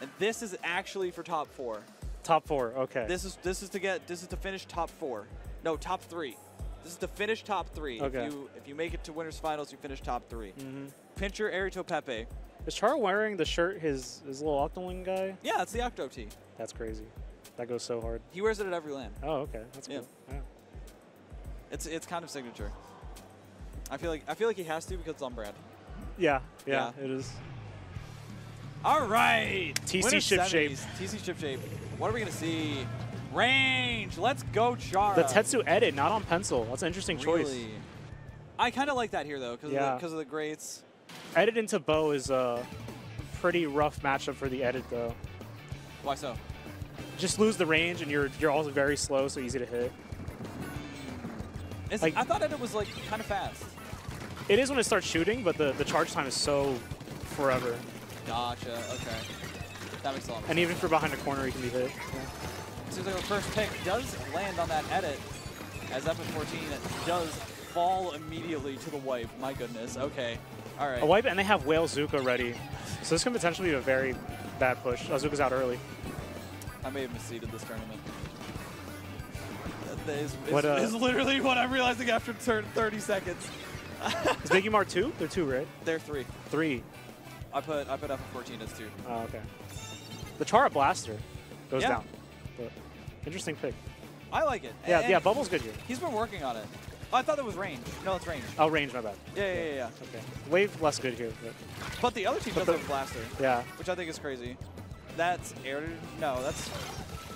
And this is actually for top 4. Top 4, okay. This is to finish top 4. No, top 3. This is to finish top 3. Okay. If you make it to winners finals, you finish top 3. Mm-hmm. Pincher, Airito, Pepe. Is Char wearing the shirt, his little Octoling guy? Yeah, it's the Octo tee. That's crazy. That goes so hard. He wears it at every LAN. Oh, okay. That's cool. Yeah. It's kind of signature. I feel like he has to because it's on brand. Yeah, it is. All right. TC ship shape. TC ship shape. What are we gonna see? Range. Let's go, Chara. The Tetsu edit, not on pencil. That's an interesting choice. I kind of like that here though, because of the greats. Edit into bow is a pretty rough matchup for the edit though. Why so? Just lose the range, and you're also very slow, so easy to hit. Like, I thought edit was like kind of fast. It is when it starts shooting, but the charge time is so forever. Gotcha. Okay. That makes a lot of sense. And even if you're behind a corner, you can be hit. Seems like the first pick does land on that edit, as FF14 does fall immediately to the wipe. My goodness. Okay. All right. A wipe, and they have Whale Zuka ready. So this can potentially be a very bad push. Zuka's out early. I may have misseeded this tournament. That is literally what I'm realizing after 30 seconds. Is Biggie Mart 2? They're 2, right? They're 3. 3. I put FF14 as 2. Oh, okay. The Chara Blaster goes down. But interesting pick. I like it. Yeah, yeah, Bubble's good here. He's been working on it. Oh, I thought that was range. No, it's range. Oh, range, my bad. Yeah. Okay. Wave less good here. But the other team does have a Blaster. Yeah. Which I think is crazy. That's Air. No, that's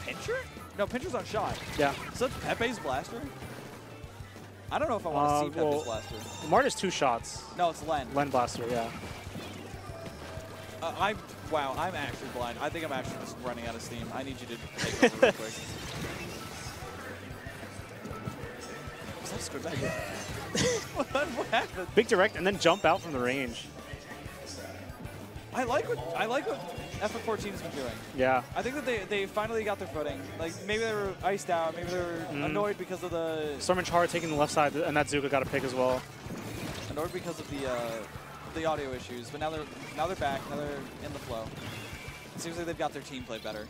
Pincher? No, Pincher's on shot. Yeah. So that's Pepe's Blaster? I don't know if I want to see Pepe's Blaster. Mart is 2 shots. No, it's Len. Len Blaster, yeah. Wow, I'm actually blind. I think I'm actually just running out of steam. I need you to take over real quick. Was that squid back? What happened? Big direct and then jump out from the range. I like what FF14's been doing. Yeah. I think that they finally got their footing. Like maybe they were iced out, maybe they were annoyed because of the Storm and Chara taking the left side, and that Zuka got a pick as well. Annoyed because of the audio issues, but now they're back. Now they're in the flow. It seems like they've got their team play better.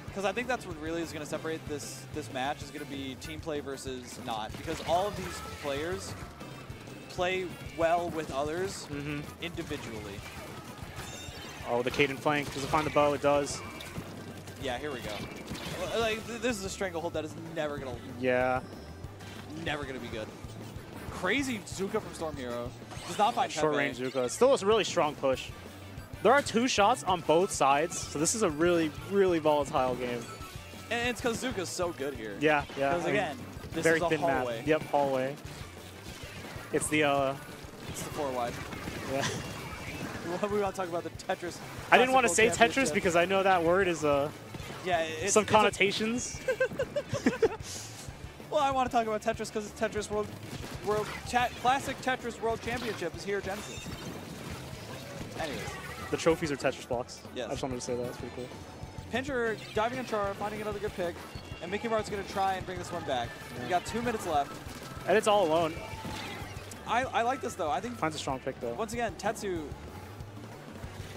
Because I think that's what really is going to separate this match is going to be team play versus not. Because all of these players play well with others individually. Oh, the Caden flank. Does it find the bow? It does. Yeah, here we go. Like this is a stranglehold that is never gonna. Yeah. Never gonna be good. Crazy Zuka from Storm Hero. Does not find short range Zuka. It's still a really strong push. There are 2 shots on both sides, so this is a really, really volatile game. And it's because Zuka's so good here. Yeah. Because again, this very is a thin hallway. Map. Yep, hallway. It's the It's the 4 wide. Yeah. We want to talk about the Tetris. I didn't want to say Tetris because I know that word is some connotations. Well, I want to talk about Tetris because it's Tetris Classic Tetris World Championship is here at Genesis. Anyways. The trophies are Tetris blocks. Yes. I just wanted to say that. That's pretty cool. Pincher diving on Chara, finding another good pick, and Mickey Mart's going to try and bring this one back. We got 2 minutes left. And it's all alone. I like this though. I think finds a strong pick though. Once again, Tetsu.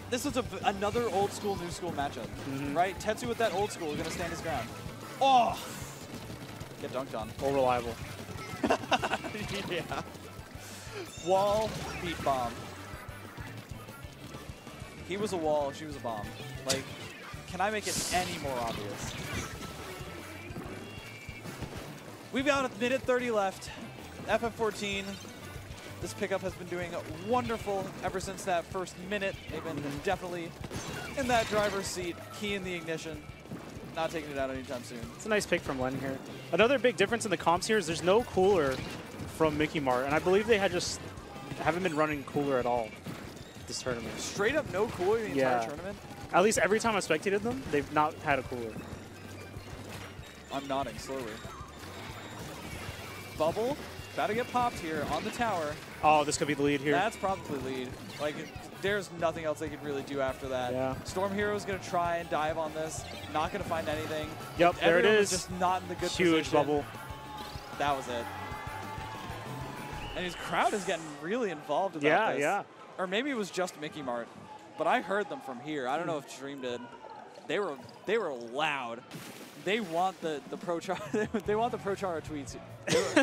This is another old school, new school matchup, right? Tetsu with that old school is going to stand his ground. Oh! Get dunked on. All reliable. Yeah. Wall, beat bomb. He was a wall, she was a bomb. Like, can I make it any more obvious? We've got a minute 30 left. FF14. This pickup has been doing wonderful ever since that first minute. They've been definitely in that driver's seat, key in the ignition. Not taking it out anytime soon. It's a nice pick from Len here. Another big difference in the comps here is there's no cooler from Mickey Mart, and I believe they haven't been running cooler at all this tournament. Straight up no cooler the entire tournament? At least every time I've spectated them, they've not had a cooler. I'm nodding slowly. Bubble, about to get popped here on the tower. Oh, this could be the lead here. That's probably lead. Like, there's nothing else they could really do after that. Yeah. Storm Hero's going to try and dive on this. Not going to find anything. Yep, there it is. Just not in the good Huge position. bubble. That was it. And his crowd is getting really involved about this. Yeah. Or maybe it was just Mickey Mart. but I heard them from here. I don't know if Stream did. They were loud. They want the Pro Char they want the Pro Chara tweets.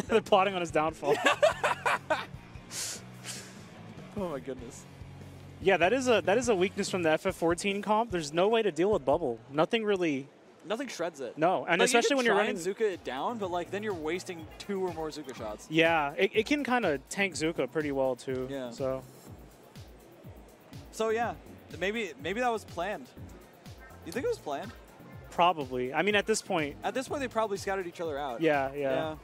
They're plotting on his downfall. Oh my goodness. Yeah, that is a weakness from the FF14 comp. There's no way to deal with bubble. Nothing shreds it. No, and like, especially when you're running Zuka it down, but like then you're wasting 2 or more Zuka shots. Yeah, it can kind of tank Zuka pretty well too. Yeah. So yeah, maybe that was planned. You think it was planned? Probably. I mean, at this point. At this point, they probably scouted each other out. Yeah.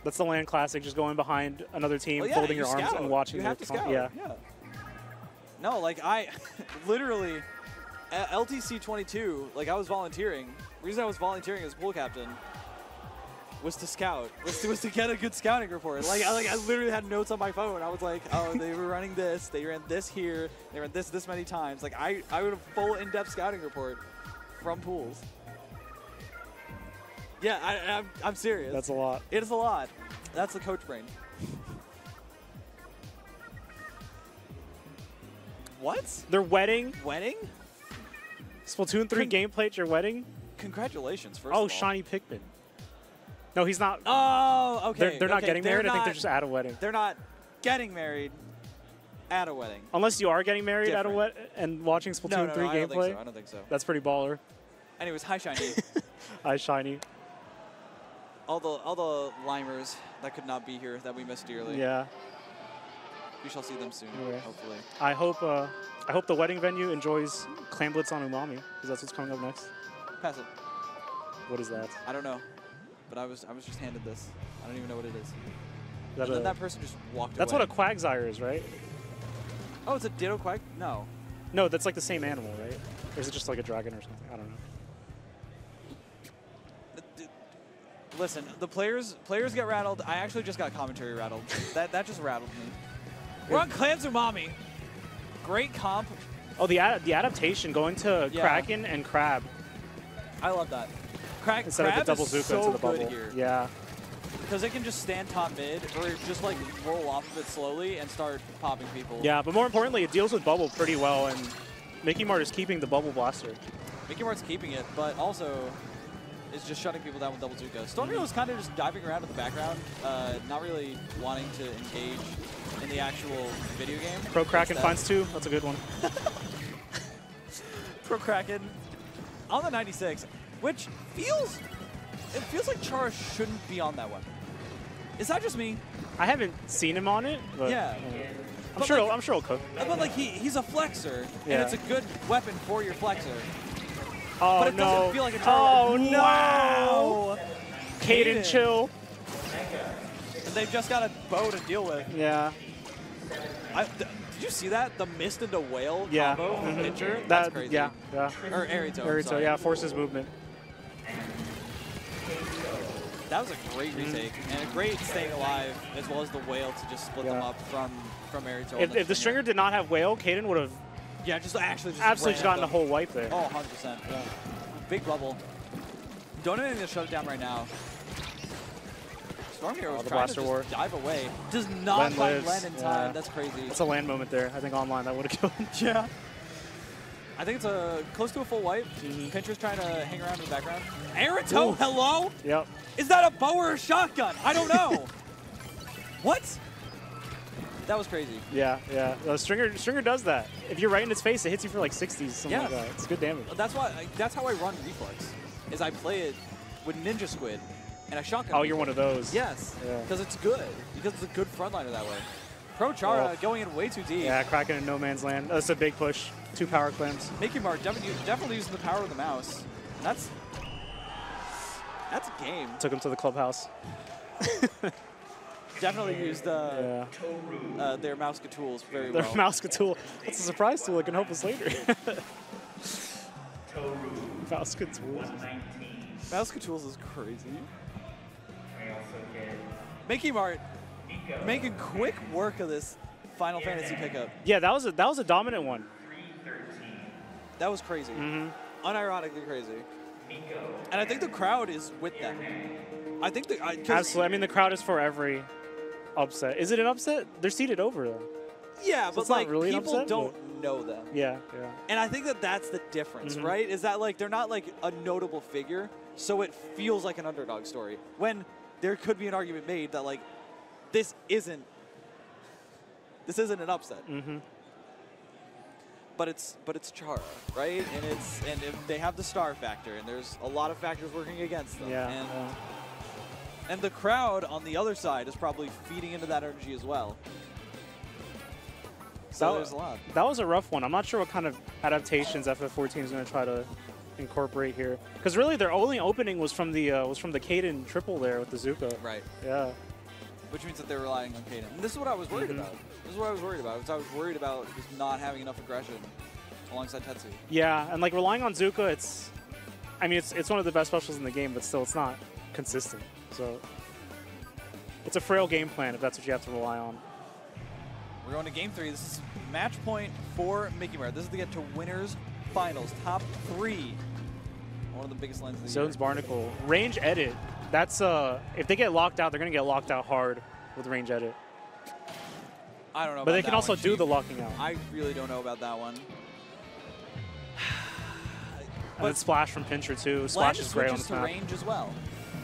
That's the LAN classic, just going behind another team, folding your arms and watching. You have to scout. Yeah. No, like I, literally, at LTC 22, like I was volunteering. The reason I was volunteering as pool captain was to scout, was to get a good scouting report. Like I literally had notes on my phone. I was like, oh, they were running this, they ran this here, they ran this many times. Like I would have full in-depth scouting report from pools. Yeah, I'm serious. That's a lot. It is a lot. That's the coach brain. What? Their wedding? Wedding? Splatoon 3 gameplay at your wedding? Congratulations, first of all. Oh, Shiny Pikmin. No, he's not. Oh, okay. They're not getting married. I think they're just at a wedding. They're not getting married at a wedding. Unless you are getting married at a wedding and watching Splatoon 3 gameplay. I don't think so. That's pretty baller. Anyways, hi, Shiny. Hi, Shiny. All the limers that could not be here that we miss dearly. Yeah. We shall see them soon, hopefully. I hope the wedding venue enjoys Clam Blitz on Umami, because that's what's coming up next. Pass it. What is that? I don't know, but I was just handed this. I don't even know what it is. And then that person just walked That's away. what a Quagsire is, right? Oh, it's a Ditto Quag? No. No, that's like the same animal, right? Or is it just like a dragon or something? I don't know. Listen, the players get rattled. I actually just got commentary rattled. that just rattled me. We're on Clans Umami. Great comp. Oh, the adaptation going to Kraken and Crab. I love that. Instead Crab of the double is Zuka so into the good bubble. Here. Yeah. Because it can just stand top mid or just like roll off of it slowly and start popping people. Yeah, but more importantly, it deals with bubble pretty well, and Mickey Mart is keeping the bubble blaster. Mickey Mart's keeping it, but also is just shutting people down with double Zuka. Stormio is kind of just diving around in the background, not really wanting to engage in the actual video game. Pro Kraken finds 2. That's a good one. Pro Kraken on the 96, which feels like Chara shouldn't be on that one. Is that just me? I haven't seen him on it, but yeah. I'm sure he'll cook. But like he's a flexor, and it's a good weapon for your flexor. Oh, but it doesn't feel like a Chara. Oh, no. Wow. Kaden, chill. And they've just got a bow to deal with. Yeah. Did you see that? The mist into whale combo picture? That's crazy. Yeah. Or Arito. Arito, yeah, forces movement. That was a great retake and a great staying alive, as well as the whale to just split them up from Arito. If the stringer did not have whale, Kaden would have absolutely gotten a whole wipe there. Oh, 100%. Yeah. Big bubble. Don't have anything to shut it down right now. Stormhero was trying to just dive away. Does not find Len in time. That's crazy. It's a land moment there. I think online that would have killed him. Yeah. I think it's close to a full wipe. Pinter's trying to hang around in the background. Arito, hello? Yep. Is that a bow or a shotgun? I don't know. What? That was crazy. Yeah. Stringer does that. If you're right in its face, it hits you for like 60s, something like that. It's good damage. That's how I run Reflex, is I play it with Ninja Squid and I shotgun. Oh, you're one of those. Yes. Because it's good. Because it's a good frontliner that way. Pro Chara going in way too deep. Yeah, Kraken in no man's land. That's a big push. 2 power clams. Mickey Mart definitely using the power of the mouse. That's a game. Took him to the clubhouse. Definitely used their Mouska tools very well. Their Mouska tool. That's a surprise tool that can help us later. Mouska tools. Mouska tools is crazy. Mickey Mart making quick work of this Final Fantasy pickup. Yeah, that was a dominant one. That was crazy. Unironically crazy. And I think the crowd is with them. I think absolutely. I mean, the crowd is for every upset. Is it an upset? They're seated over though. Yeah, so but it's like not really people an upset, don't know them. Yeah, yeah. And I think that that's the difference, right? Is that like they're not like a notable figure, so it feels like an underdog story. When there could be an argument made that like this isn't an upset. But it's Chara, right? And if they have the star factor, and there's a lot of factors working against them. Yeah. And the crowd on the other side is probably feeding into that energy as well. So there's a lot. That was a rough one. I'm not sure what kind of adaptations FF14 is going to try to incorporate here, because really their only opening was from the Kaden triple there with the Zuka. Right. Yeah. Which means that they're relying on Kaden. And this is what I was worried about. This is what I was worried about. I was worried about just not having enough aggression alongside Tetsu. Yeah, and like relying on Zuka, it's one of the best specials in the game, but still it's not consistent. So it's a frail game plan if that's what you have to rely on. We're going to game 3. This is match point for Mickey Mart. This is to get to winners finals, top 3. One of the biggest lines of the Zone's year. Barnacle. Range edit. That's if they get locked out, they're gonna get locked out hard with range edit. I don't know. But about they can that also one, do Chief. the locking out. I really don't know about that one. And then Splash from Pincher too. Splash is great on this to map. range as well,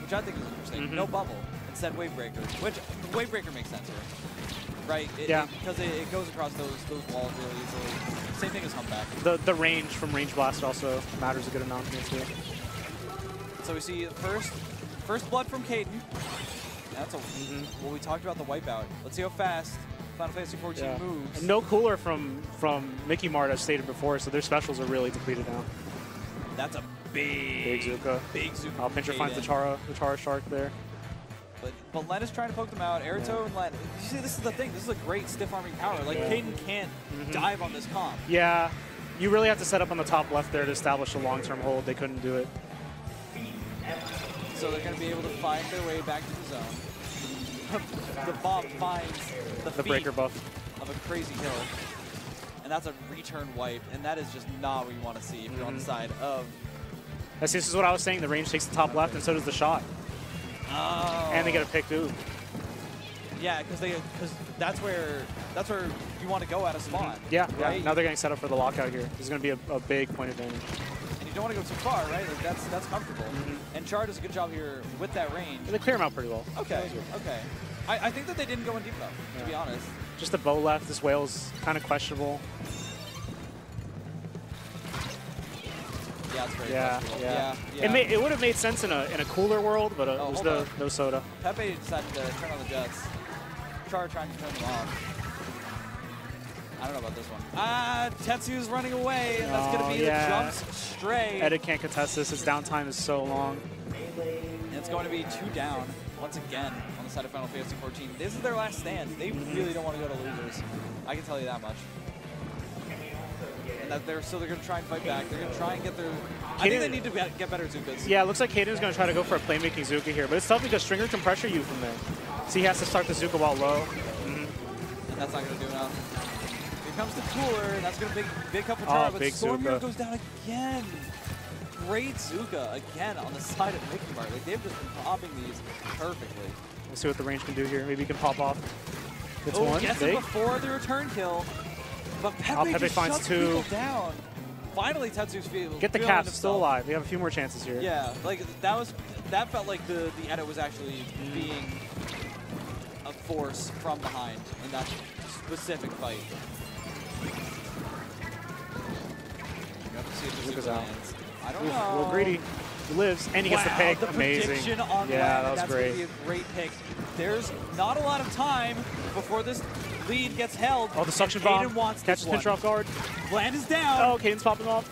which I think is interesting. No bubble, instead wave breaker, which wave breaker makes sense here, right? Because it goes across those walls really easily. Same thing as Humpback. The range from Range Blast also matters a good amount here too. So we see first blood from Kaden. That's a well, we talked about the wipeout. Let's see how fast Final Fantasy 14 moves. And no cooler from Mickey Mart, as stated before, so their specials are really depleted now. That's a big Zuka. Big Zuka. Oh, Pincher finds the Chara Shark there. But Len is trying to poke them out. Airto and Len. You see, this is the thing. This is a great stiff arming power. Like, Kaden can't dive on this comp. Yeah. You really have to set up on the top left there to establish a long-term hold. They couldn't do it. So they're going to be able to find their way back to the zone. The bomb finds the breaker buff of a crazy hill. And that's a return wipe. And that is just not what you want to see if you're on the side of... This is what I was saying. The range takes the top left, and so does the shot. Oh. And they get a pick too. Yeah, because that's where you want to go out of spawn. Yeah, right? yeah. Now they're getting set up for the lockout here. This is going to be a big point advantage. And you don't want to go too far, right? Like that's comfortable. And Char does a good job here with that range. They clear him out pretty well. Okay, okay. I think that they didn't go in deep though, to be honest. Just a bow left. This whale's kind of questionable. Yeah, it's very questionable. Yeah. It would have made sense in a cooler world, but there's no soda. Pepe decided to turn on the jets. Char trying to turn them off. I don't know about this one. Tetsu's running away, and that's going to be the jumps stray. Edit can't contest this. Its downtime is so long. And it's going to be 2 down once again on the side of Final Fantasy 14. This is their last stand. They really don't want to go to losers. I can tell you that much. And that they're going to try and fight back. They're going to try and get their... I think they need to get better Zukas. Yeah, it looks like Kaden's going to try to go for a playmaking Zuka here, but it's tough because Stringer can pressure you from there. So he has to start the Zuka while low. And that's not going to do enough. Here comes the cooler, and that's going to big up for Chara, but Stormir goes down again. Great Zuka again on the side of Mickey Mart. Like, they've just been popping these perfectly. We'll see what the range can do here. Maybe he can pop off. Gets one. Gets it before the return kill. But Pepe just finds shuts 2. people down. Finally, Tetsu's feeling Get the cap, still alive. We have a few more chances here. Yeah, like that felt like the edit was actually being a force from behind in that specific fight. You have to see if the Zuka lands. I don't know. A little greedy. He lives, and he gets the pick. Amazing. On yeah, that was that's great. Gonna be a great pick. There's not a lot of time before this lead gets held. Oh, the suction bomb. Kaden wants Catches Pincher off guard. Land is down. Oh, Kaden's popping off.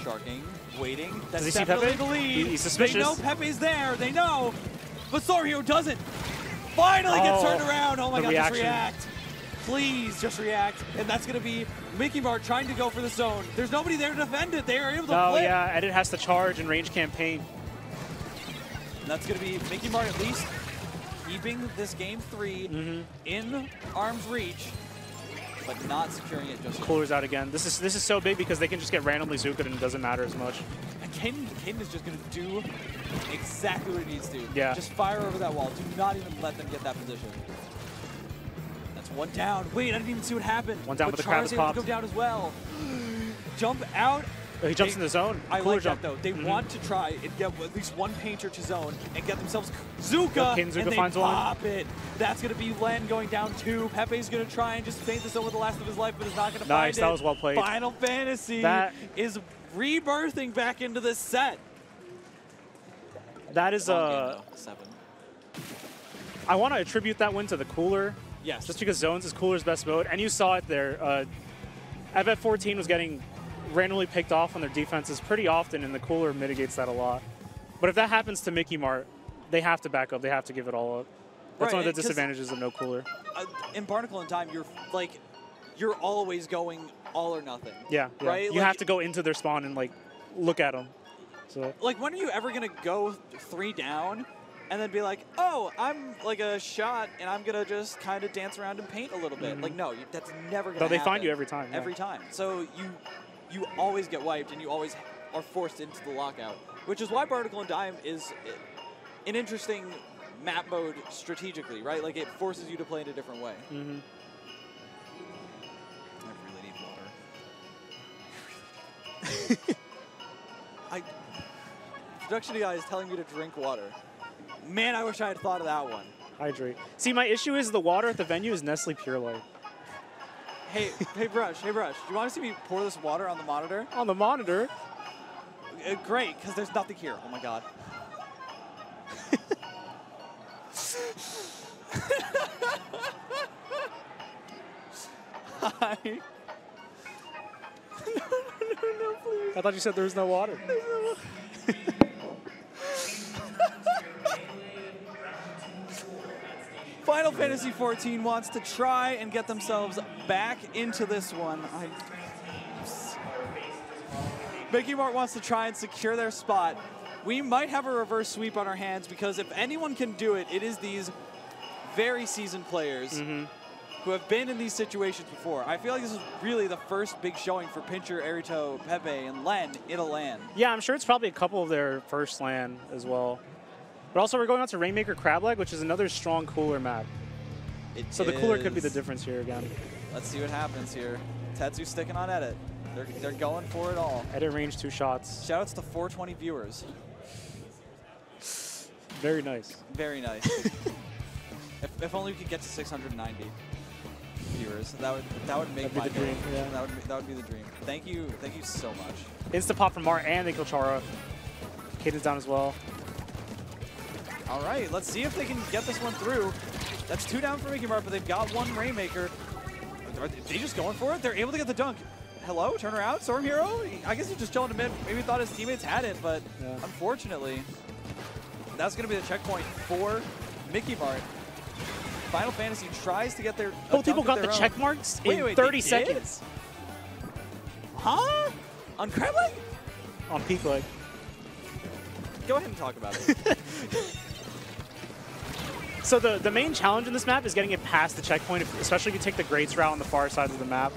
Sharking, waiting. Does That's he see Pepe? the lead. He's suspicious. They know Pepe's there. They know. But Sorhio doesn't. Finally gets turned around. Oh my god, just react. Please just react. And that's going to be Mickey Mart trying to go for the zone. There's nobody there to defend it. They are able to flip. Yeah, Edit has to charge and range campaign. And that's going to be Mickey Mart at least keeping this game 3 in arm's reach, but not securing it just yet. Cooler's out again. This is so big because they can just get randomly Zuka'd and it doesn't matter as much. And Kaden is just going to do exactly what he needs to. Yeah. Just fire over that wall. Do not even let them get that position. That's It's one down. Wait, I didn't even see what happened. One down, but but the crowd Char's is able popped. to go down as well. Jump out. Oh, he jumps in the zone. I Cooler like jump. that, though. They want to try and get at least one painter to zone and get themselves Zuka, Yep, Zuka and they finds pop it. That's going to be Len going down 2. Pepe's going to try and just paint this over the last of his life, but is not going to find it. Nice, that was well played. Final Fantasy is rebirthing back into this set. That is Game, 7. I want to attribute that win to the cooler. Yes. Just because zones is cooler's best mode, and you saw it there. XIV was getting randomly picked off on their defenses pretty often, and the cooler mitigates that a lot. But if that happens to Mickey Mart, they have to back up. They have to give it all up. That's one of the disadvantages of no cooler. In Barnacle in Time, you're always going all or nothing. Yeah, right. You have to go into their spawn and look at them. So like, when are you ever gonna go 3 down, and then be like, oh, I'm like a shot, and I'm gonna just kind of dance around and paint a little bit? Like, no, that's never gonna happen. No, they find you every time. Yeah. Every time. So you always get wiped, and you always are forced into the lockout, which is why Barnacle and Dime is an interesting map mode strategically, right? Like, it forces you to play in a different way. I really need water. Production guy is telling me to drink water. Man, I wish I had thought of that one. Hydrate. See, my issue is the water at the venue is Nestle Pure Light. Hey, Brush, do you want to see me pour this water on the monitor? On the monitor? Great, because there's nothing here. Oh my god. Hi. No, please. I thought you said there was no water. Final Fantasy XIV wants to try and get themselves back into this one. Mickey Mart wants to try and secure their spot. We might have a reverse sweep on our hands, because if anyone can do it, it is these very seasoned players who have been in these situations before. I feel like this is really the first big showing for Pincher, Erito, Pepe, and Len in a LAN. Yeah, I'm sure it's probably a couple of their first LAN as well. But also, we're going on to Rainmaker Crableg, which is another strong cooler map. So the cooler could be the difference here again. Let's see what happens here. Tetsu's sticking on edit. They're going for it all. Edit range 2 shots. Shoutouts to 420 viewers. Very nice. Very nice. if only we could get to 690 viewers, that would make my dream. Yeah. That would be the dream. Thank you so much. Insta pop from Mart, and they kill Chara. Caden's down as well. All right, let's see if they can get this one through. That's 2 down for Mickey Mart, but they've got 1 Rainmaker. Are they just going for it? They're able to get the dunk. Hello, turn around, Storm Hero? I guess he's just chilling to mid. Maybe thought his teammates had it, but unfortunately, that's going to be the checkpoint for Mickey Mart. Final Fantasy tries to get their Both people got the check marks in 30 seconds. Huh? On Crableg? On Peak Leg. Go ahead and talk about it. So the main challenge in this map is getting it past the checkpoint, especially if you take the Greats route on the far side of the map.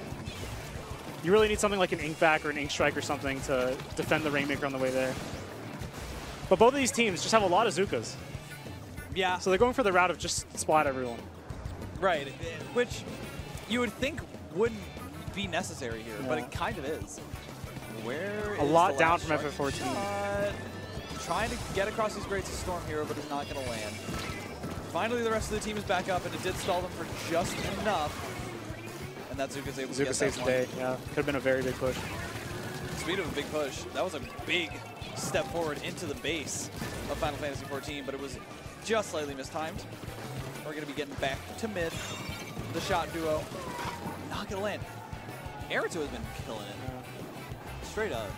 You really need something like an Ink Back or an Ink Strike or something to defend the Rainmaker on the way there. But both of these teams just have a lot of Zukas. Yeah. So they're going for the route of just splat everyone. Right, which you would think wouldn't be necessary here, but it kind of is. Where is a lot the down last from shark FF14. shot? Trying to get across these Greats to Storm Hero, but is not going to land. Finally, the rest of the team is back up, and it did stall them for just enough. And that Zuka's able to get saves that the one. day. Yeah, could have been a very big push. Speed of a big push. That was a big step forward into the base of Final Fantasy XIV, but it was just slightly mistimed. We're going to be getting back to mid. The shot duo. Not going to land. Erito has been killing it. Straight up.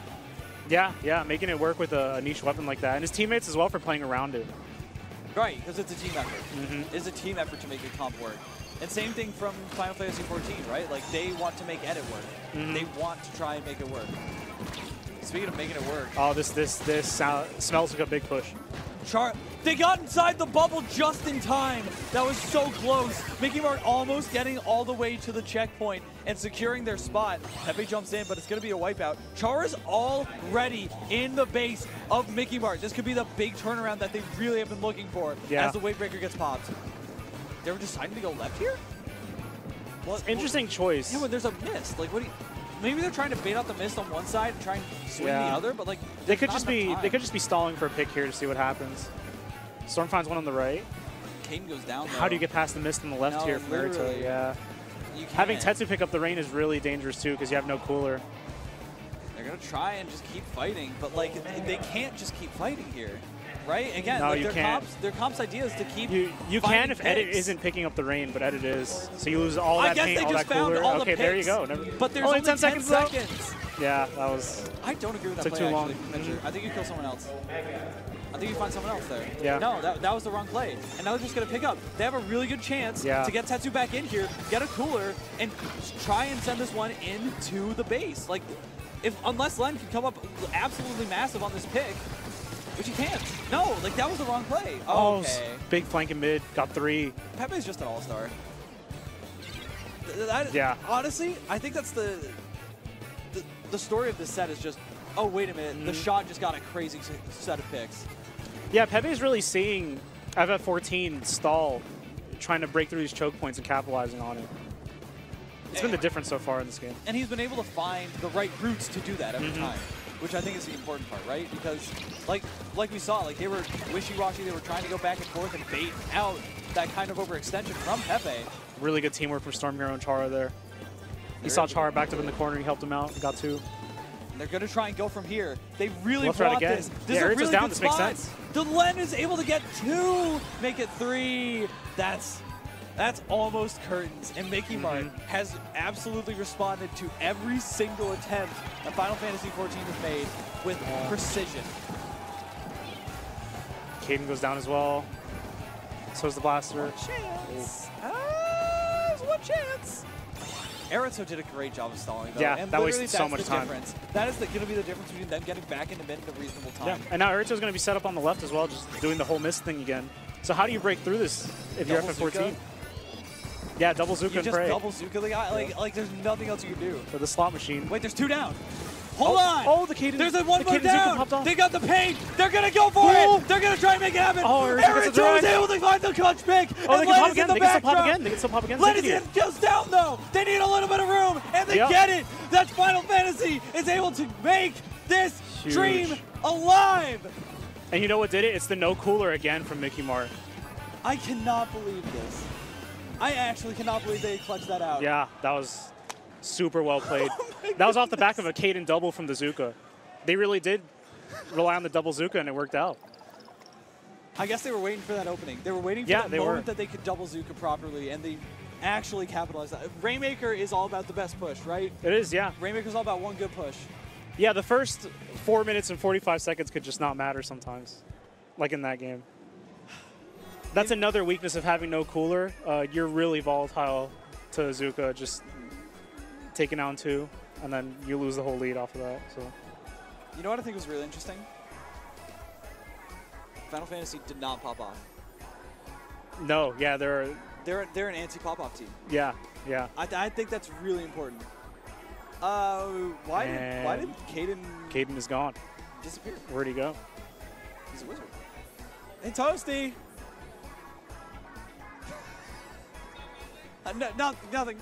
Yeah, making it work with a niche weapon like that. And his teammates as well for playing around it. Right, because it's a team effort. It's a team effort to make a comp work. And same thing from Final Fantasy XIV, right? Like, they want to make edit work. They want to try and make it work. Speaking of making it work. Oh, this smells like a big push. They got inside the bubble just in time. That was so close. Mickey Mart almost getting all the way to the checkpoint and securing their spot. Pepe jumps in, but it's going to be a wipeout. Chara's already in the base of Mickey Mart. This could be the big turnaround that they really have been looking for as the Wavebreaker gets popped. They were deciding to go left here? Well, interesting choice. Yeah, but there's a mist. Like, what do you... Maybe they're trying to bait out the mist on one side and try and swing the other, but like they could just be stalling for a pick here to see what happens. Storm finds one on the right. Kaden goes down. How do you get past the mist on the left here from Naruto? Yeah. Having Tetsu pick up the rain is really dangerous too because you have no cooler. They're gonna try and just keep fighting, but like they can't just keep fighting here, right? Again, no, like you can't. Their comp's idea is to keep. You can if Edit isn't picking up the rain, but Edit is, so you lose all that paint, all that cooler. All okay, the there you go. But there's only 10 seconds. Yeah, that was. I don't agree with that play. Too long. Actually, I think you kill someone else. I think you find someone else there. Yeah. No, that was the wrong play. And now they're just going to pick up. They have a really good chance to get Tetsu back in here, get a cooler, and try and send this one into the base. Like, unless Len can come up absolutely massive on this pick, which he can't. No, like that was the wrong play. Oh, okay. Big flank and mid, got 3. Pepe's just an all-star. Yeah. Honestly, I think that's the story of this set is just, oh, wait a minute, the shot just got a crazy set of picks. Yeah, Pepe's really seeing FF14 stall, trying to break through these choke points and capitalizing on it. It's been the difference so far in this game. And he's been able to find the right routes to do that every time, which I think is the important part, right? Because, like we saw, like they were wishy-washy, they were trying to go back and forth and bait out that kind of overextension from Pepe. Really good teamwork from Storm Hero and Chara there. He saw Chara backed up in the corner, he helped him out, got 2. They're going to try and go from here. They really want this. This is a really down. good This spot. makes sense. The Len is able to get 2, make it 3. That's almost curtains. And Mickey Mart has absolutely responded to every single attempt that Final Fantasy XIV has made with precision. Kaden goes down as well. So is the blaster. One chance. There's one chance. Eritso did a great job of stalling, though. Yeah, and that wasted so much time. Difference. That is going to be the difference between them getting back into mid in a reasonable time. Yeah, and now Eritso's going to be set up on the left as well, just doing the whole mist thing again. So how do you break through this if you're FF14? Yeah, double Zuka and pray. You just double Zuka the guy? Like there's nothing else you can do. For the slot machine. Wait, there's 2 down. Hold on! Oh, the Kaden. There's one more down! They got the paint! They're gonna go for it! They're gonna try and make it happen! Oh, Eritso is able to find the clutch pick! Oh, they can pop again! They can still pop again! They can still pop again! Len is just down though! They need a little bit of room! And they get it! That's Final Fantasy is able to make this dream alive! And you know what did it? It's the no cooler again from Mickey Mart. I cannot believe this. I actually cannot believe they clutched that out. Yeah, that was super well played. That was off the back of a Kaden double from the Zuka. They really did rely on the double Zuka, and it worked out. I guess they were waiting for that opening. They were waiting for that moment that they could double Zuka properly, and they actually capitalized that. Rainmaker is all about the best push, right? It is, yeah. Rainmaker's all about one good push. Yeah, the first 4 minutes and 45 seconds could just not matter sometimes, like in that game. That's another weakness of having no cooler. You're really volatile to Zuka, just taking down 2, and then you lose the whole lead off of that. So, you know what I think was really interesting? Final Fantasy did not pop off. No, yeah, they're an anti-pop-off team. Yeah, yeah. I think that's really important. Why did Kaden? Kaden is gone. Disappear. Where'd he go? He's a wizard. Hey, Toasty. Nothing.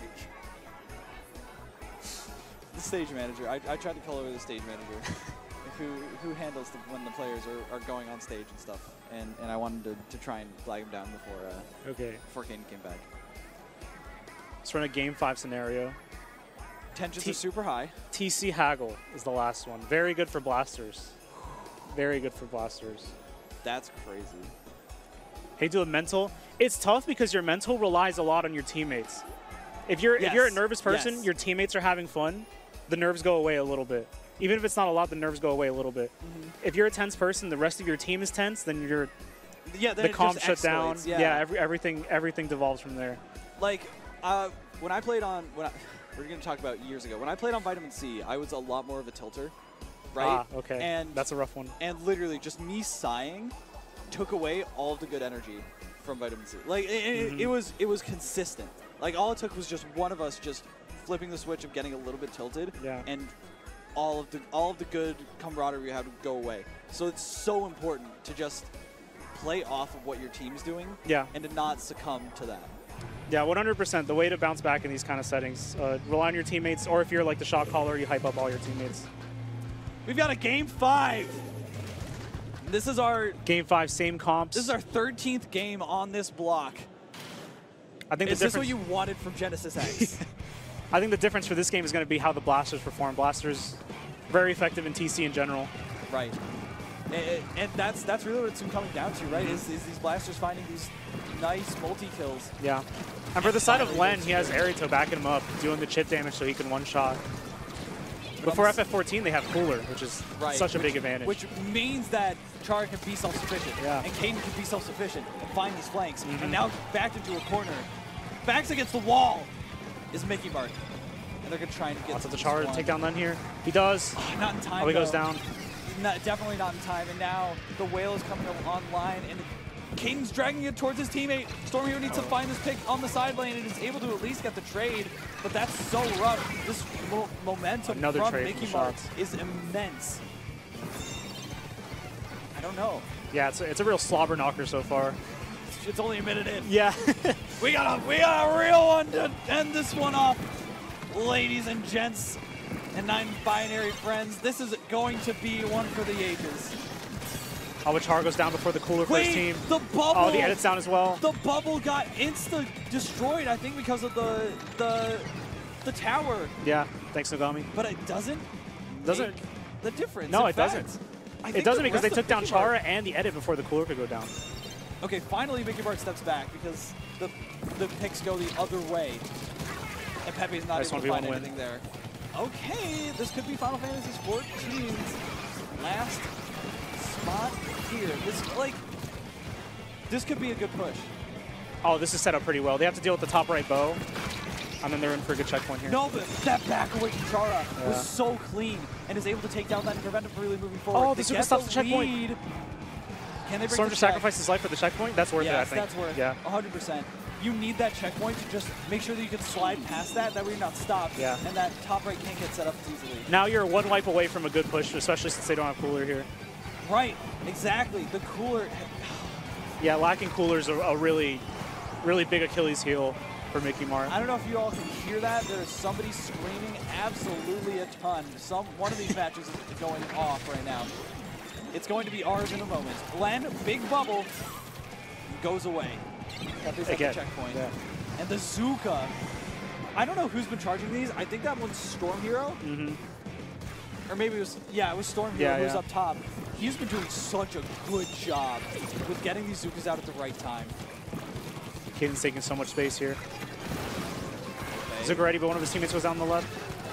The stage manager. I tried to call over the stage manager, who handles when the players are going on stage and stuff. And I wanted to try and flag him down before Kaden came back. Let's run a Game 5 scenario. Tensions are super high. TC Haggle is the last one. Very good for blasters. Very good for blasters. That's crazy. Hey, do a mental. It's tough because your mental relies a lot on your teammates. If you're a nervous person, your teammates are having fun, the nerves go away a little bit. Even if it's not a lot, the nerves go away a little bit. If you're a tense person, the rest of your team is tense, then the comms shut down. Yeah, everything devolves from there. Like when I played on we're going to talk about years ago. When I played on Vitamin C, I was a lot more of a tilter, right? Ah, okay. And that's a rough one. And literally, just me sighing took away all of the good energy from Vitamin C. Like it was consistent. Like all it took was just one of us just flipping the switch of getting a little bit tilted, and all of the good camaraderie we had would go away. So it's so important to just play off of what your team's doing, and to not succumb to that. Yeah, 100%. The way to bounce back in these kind of settings. Rely on your teammates, or if you're like the shot caller, you hype up all your teammates. We've got a Game 5. This is our... Game 5, same comps. This is our 13th game on this block. I think is this what you wanted from Genesis X? I think the difference for this game is going to be how the blasters perform. Blasters, very effective in TC in general. Right. And that's really what it's coming down to, right? Is these blasters finding these nice multi-kills. Yeah. And for the side of Len, he has Aerito backing him up, doing the chip damage so he can one-shot. But for FF14, they have Cooler, which is such a big advantage. Which means that Chara can be self-sufficient, and Caden can be self-sufficient and find these flanks. And now backed into a corner. Backs against the wall is Mickey Mart. And they're going to try and get the Chara to take down Len here. He does. Oh, not in time, he goes down. Definitely not in time. And now the whale is coming online, and Caden's dragging it towards his teammate. Storm Hero needs to find this pick on the side lane and is able to at least get the trade, but that's so rough. This momentum from Mickey Mart is immense. I don't know. Yeah, it's a real slobber knocker so far. It's only a minute in. Yeah. we got a real one to end this one off, ladies and gents and non-binary friends. This is going to be one for the ages. Chara goes down before the Cooler for his team. The bubble! Oh, the edit's down as well. The bubble got insta-destroyed, I think, because of the tower. Yeah, thanks, Nogami. But it doesn't make the difference. No, it doesn't. It doesn't because they took down Chara and the edit before the Cooler could go down. Okay, finally Mickey Mart steps back because the picks go the other way. And Pepe's not able to find anything there. Okay, this could be Final Fantasy 14's last spot here. This could be a good push. Oh, this is set up pretty well. They have to deal with the top right bow, and then they're in for a good checkpoint here. No, but that back away from Chara was so clean and is able to take down that and prevent him from really moving forward. Oh, the Super stops the checkpoint. Can they break Storm the just sacrificed his life for the checkpoint? That's worth it, I think. That's worth it. Yeah. 100%. You need that checkpoint to just make sure that you can slide past that way you're not stopped, and that top right can't get set up as easily. Now you're one wipe away from a good push, especially since they don't have Cooler here. Right, exactly. The Cooler... Yeah, lacking Cooler is a really, really big Achilles heel for Mickey Mart. I don't know if you all can hear that. There's somebody screaming absolutely a ton. One of these matches is going off right now. It's going to be ours in a moment. Len, big bubble, goes away. That is at the checkpoint. Yeah. And the Zuka. I don't know who's been charging these. I think that one's Storm Hero. Or maybe it was, it was Storm Hero who was up top. He's been doing such a good job with getting these Zukas out at the right time. Caden's taking so much space here. Zuka ready, but one of his teammates goes down the left.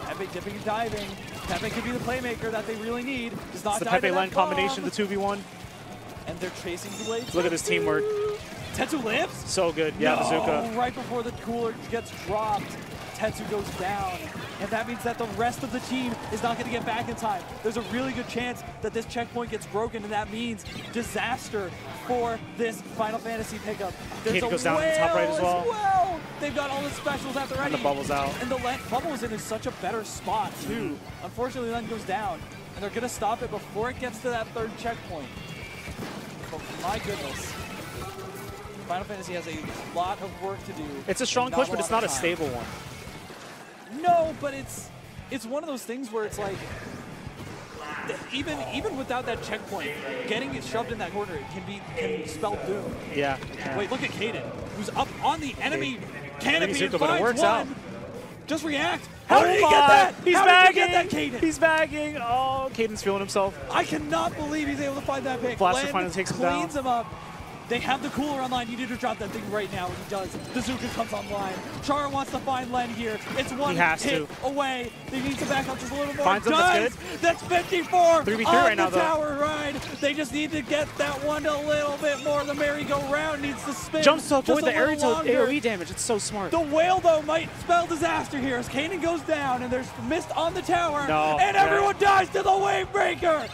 Pepe dipping and diving. Pepe could be the playmaker that they really need. Does not it's the Pepe-Len combination, the 2v1. And they're chasing the blades. Look at this teamwork. Tetsu lives? So good. Yeah, the Zuka. Right before the Cooler gets dropped, Tetsu goes down. And that means that the rest of the team is not going to get back in time. There's a really good chance that this checkpoint gets broken, and that means disaster for this Final Fantasy pickup. There's goes down to the top right as well. They've got all the specials at the ready. And the bubble's out. And the bubble is in such a better spot, too. Unfortunately, Len goes down, and they're going to stop it before it gets to that third checkpoint. But my goodness. Final Fantasy has a lot of work to do. It's a strong push, but it's not a stable one. No, but it's one of those things where it's like, even without that checkpoint, getting it shoved in that corner can spell doom. Yeah. Wait, look at Caden, who's up on the enemy canopy and but it works out. Just react. How did he get that? He's How bagging. Did he get that, Caden? He's bagging. Oh, Caden's feeling himself. I cannot believe he's able to find that pick. Blaster finally takes him down. Cleans him up. They have the Cooler online. You need to drop that thing right now, and he does. The Zuka comes online. Chara wants to find Len here. It's one hit away. They need to back up just a little more. Finds him, that's good. That's 54 3v3 on right now, the tower ride. They just need to get that one a little bit more. The merry-go-round needs to spin. Jumps to avoid the Aerito longer. AoE damage. It's so smart. The whale, though, might spell disaster here as Kanan goes down, and there's mist on the tower. No, and everyone dies to the wave breaker.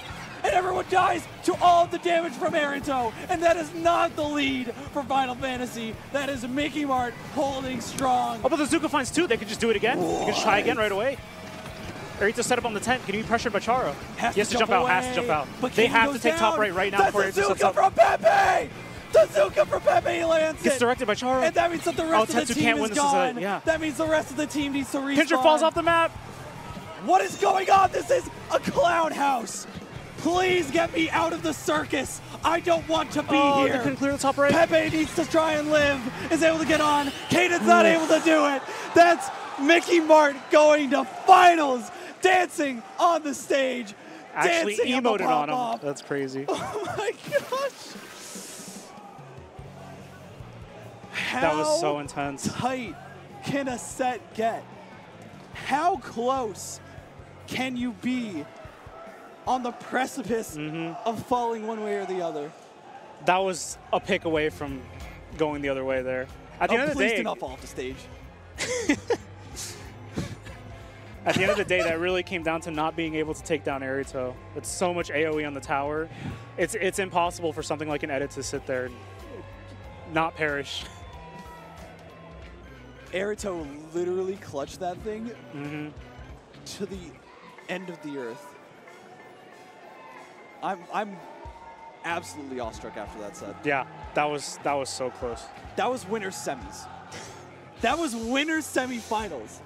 And everyone dies to all of the damage from Aerito. And that is not the lead for Final Fantasy. That is Mickey Mart holding strong. Oh, but the Zuka finds two. They could just do it again. They could just try again right away. Aerito set up on the tent. Can he be pressured by Chara? He has to jump out. Has to jump out. But they have to take top right now. That's For a Zuka from Pepe! Bazooka for Pepe lands Gets it. and Charo. And that means that the rest of the Tetsu team can't is win this. gone. Yeah. That means the rest of the team needs to respawn. Pincher falls off the map. What is going on? This is a clown house. Please get me out of the circus. I don't want to be here. They couldn't clear the top right. Pepe needs to try and live. Is able to get on. Caden's not able to do it. That's Mickey Mart going to finals. Dancing on the stage. Actually dancing emoted on him. off. That's crazy. Oh my gosh. That was so intense. How tight can a set get? How close can you be on the precipice of falling one way or the other? That was a pick away from going the other way there. At the end of the Please day, do not fall off the stage. at the end of the day, that really came down to not being able to take down Arito. It's so much AoE on the tower. It's impossible for something like an edit to sit there and not perish. Arito literally clutched that thing to the end of the earth. I'm absolutely awestruck after that set. Yeah, that was so close. That was winner's semis. That was winner's semifinals.